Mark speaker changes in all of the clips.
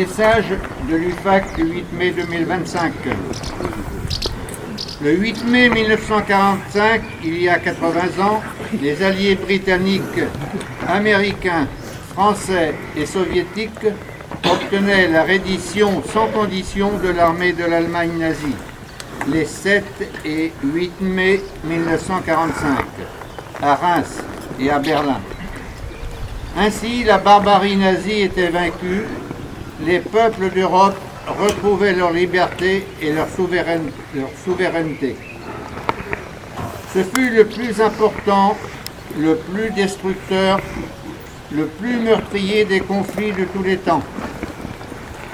Speaker 1: Message de l'UFAC du 8 mai 2025. Le 8 mai 1945, il y a 80 ans, les alliés britanniques, américains, français et soviétiques obtenaient la reddition sans condition de l'armée de l'Allemagne nazie, les 7 et 8 mai 1945, à Reims et à Berlin. Ainsi, la barbarie nazie était vaincue, les peuples d'Europe retrouvaient leur liberté et leur souveraineté. Ce fut le plus important, le plus destructeur, le plus meurtrier des conflits de tous les temps.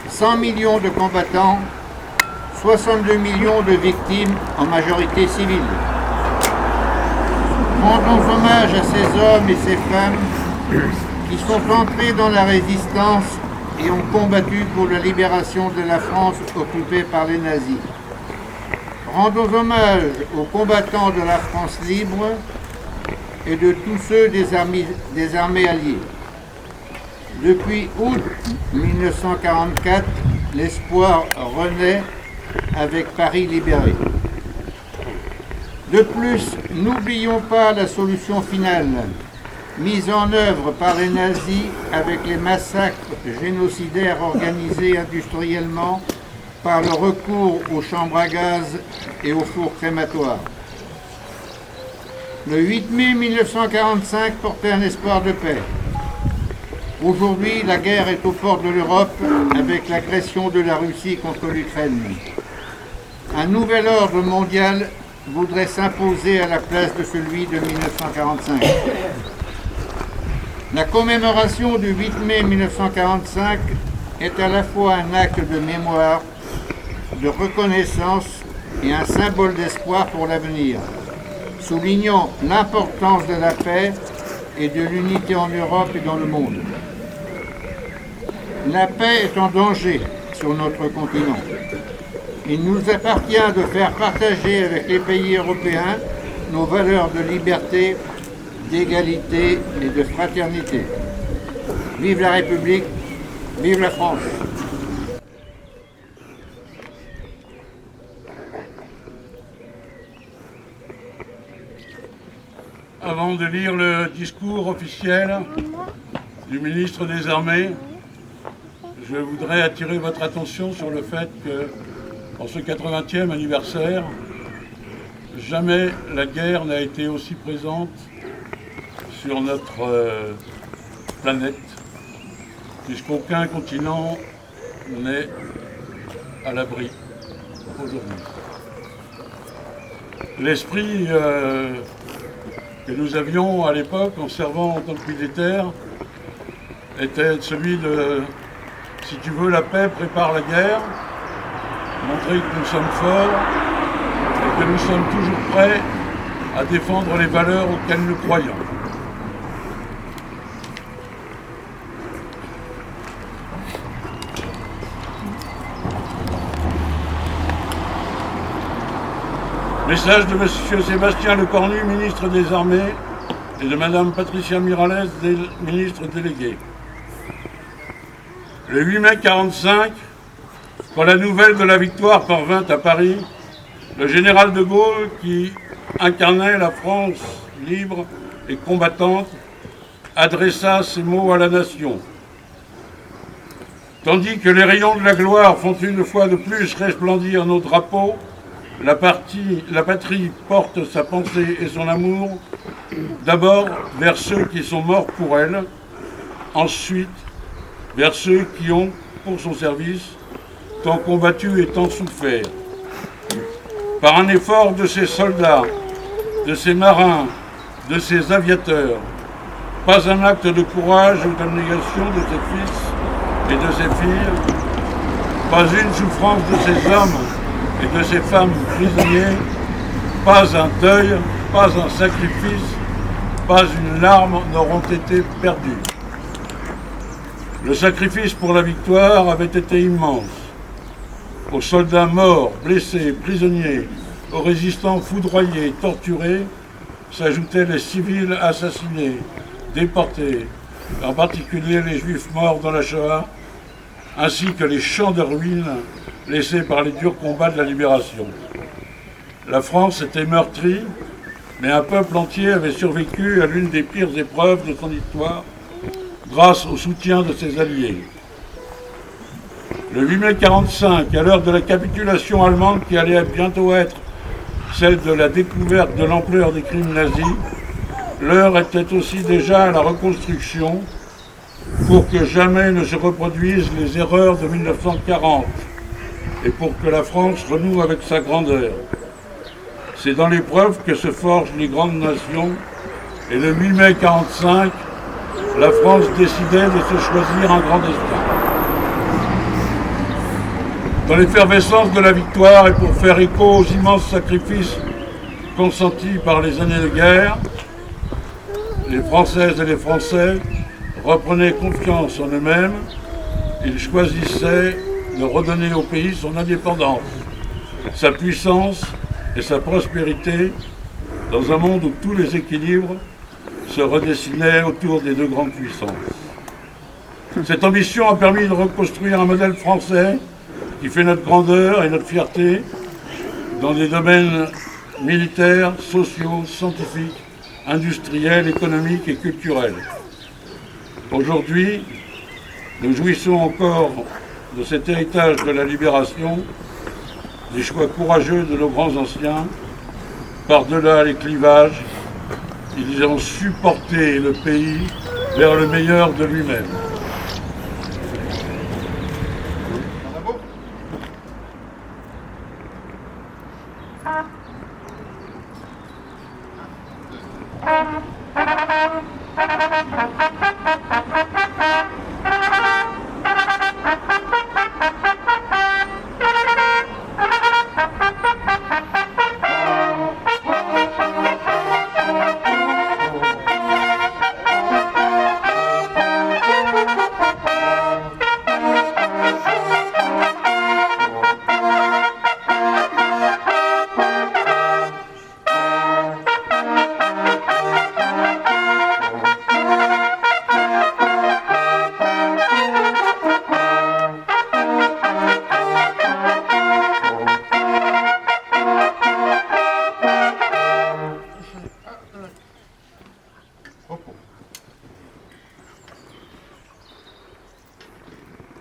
Speaker 1: 100 millions de combattants, 62 millions de victimes, en majorité civiles. Rendons hommage à ces hommes et ces femmes qui sont entrés dans la résistance et ont combattu pour la libération de la France occupée par les nazis. Rendons hommage aux combattants de la France libre et de tous ceux des armées alliées. Depuis août 1944, l'espoir renaît avec Paris libéré. De plus, n'oublions pas la solution finale, mise en œuvre par les nazis avec les massacres génocidaires organisés industriellement par le recours aux chambres à gaz et aux fours crématoires. Le 8 mai 1945 portait un espoir de paix. Aujourd'hui, la guerre est aux portes de l'Europe avec l'agression de la Russie contre l'Ukraine. Un nouvel ordre mondial voudrait s'imposer à la place de celui de 1945. La commémoration du 8 mai 1945 est à la fois un acte de mémoire, de reconnaissance et un symbole d'espoir pour l'avenir, soulignant l'importance de la paix et de l'unité en Europe et dans le monde. La paix est en danger sur notre continent. Il nous appartient de faire partager avec les pays européens nos valeurs de liberté, d'égalité et de fraternité. Vive la République, vive la France.
Speaker 2: Avant de lire le discours officiel du ministre des Armées, je voudrais attirer votre attention sur le fait que, en ce 80e anniversaire, jamais la guerre n'a été aussi présente sur notre planète, puisqu'aucun continent n'est à l'abri aujourd'hui. L'esprit que nous avions à l'époque en servant en tant que militaire était celui de « si tu veux la paix, prépare la guerre », montrer que nous sommes forts et que nous sommes toujours prêts à défendre les valeurs auxquelles nous croyons. Message de M. Sébastien Lecornu, ministre des Armées, et de Mme Patricia Miralles, ministre déléguée. Le 8 mai 1945, quand la nouvelle de la victoire parvint à Paris, le général de Gaulle, qui incarnait la France libre et combattante, adressa ces mots à la nation. Tandis que les rayons de la gloire font une fois de plus resplendir nos drapeaux, la patrie porte sa pensée et son amour, d'abord vers ceux qui sont morts pour elle, ensuite vers ceux qui ont, pour son service, tant combattu et tant souffert. Par un effort de ces soldats, de ces marins, de ces aviateurs, pas un acte de courage ou d'abnégation de ses fils et de ses filles, pas une souffrance de ces hommes et de ces femmes prisonniers, pas un deuil, pas un sacrifice, pas une larme n'auront été perdus. Le sacrifice pour la victoire avait été immense. Aux soldats morts, blessés, prisonniers, aux résistants foudroyés, torturés, s'ajoutaient les civils assassinés, déportés, en particulier les Juifs morts dans la Shoah, ainsi que les champs de ruines laissés par les durs combats de la libération. La France était meurtrie, mais un peuple entier avait survécu à l'une des pires épreuves de son histoire grâce au soutien de ses alliés. Le 8 mai 1945, à l'heure de la capitulation allemande qui allait bientôt être celle de la découverte de l'ampleur des crimes nazis, l'heure était aussi déjà à la reconstruction pour que jamais ne se reproduisent les erreurs de 1940 et pour que la France renoue avec sa grandeur. C'est dans l'épreuve que se forgent les grandes nations et le 8 mai 1945, la France décidait de se choisir un grand destin. Dans l'effervescence de la victoire et pour faire écho aux immenses sacrifices consentis par les années de guerre, les Françaises et les Français reprenaient confiance en eux-mêmes. Ils choisissaient de redonner au pays son indépendance, sa puissance et sa prospérité dans un monde où tous les équilibres se redessinaient autour des deux grandes puissances. Cette ambition a permis de reconstruire un modèle français qui fait notre grandeur et notre fierté dans des domaines militaires, sociaux, scientifiques, industriels, économiques et culturels. Aujourd'hui, nous jouissons encore de cet héritage de la libération, des choix courageux de nos grands anciens. Par-delà les clivages, ils ont su porter le pays vers le meilleur de lui-même.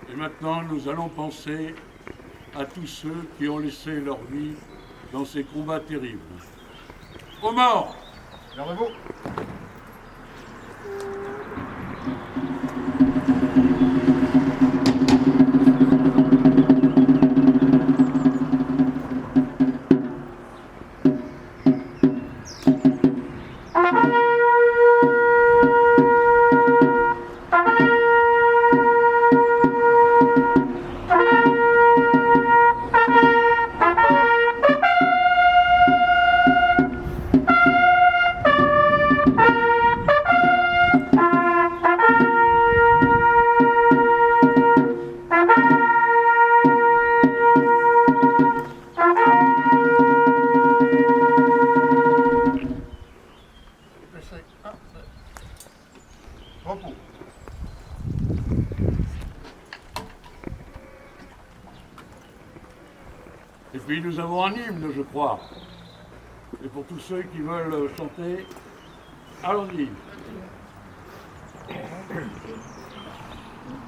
Speaker 2: Et maintenant, nous allons penser à tous ceux qui ont laissé leur vie dans ces combats terribles. Aux morts!
Speaker 1: Gardez-vous. Repos.
Speaker 2: Et puis nous avons un hymne, je crois. Et pour tous ceux qui veulent chanter, allons-y.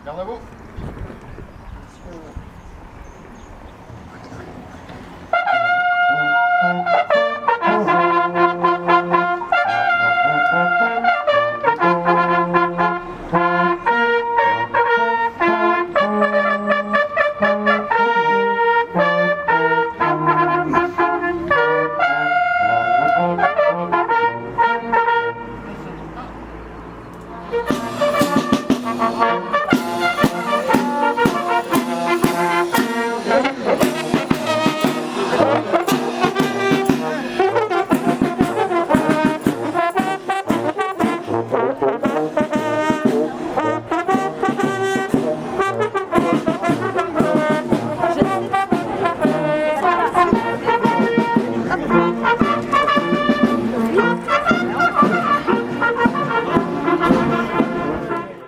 Speaker 1: Gardez-vous.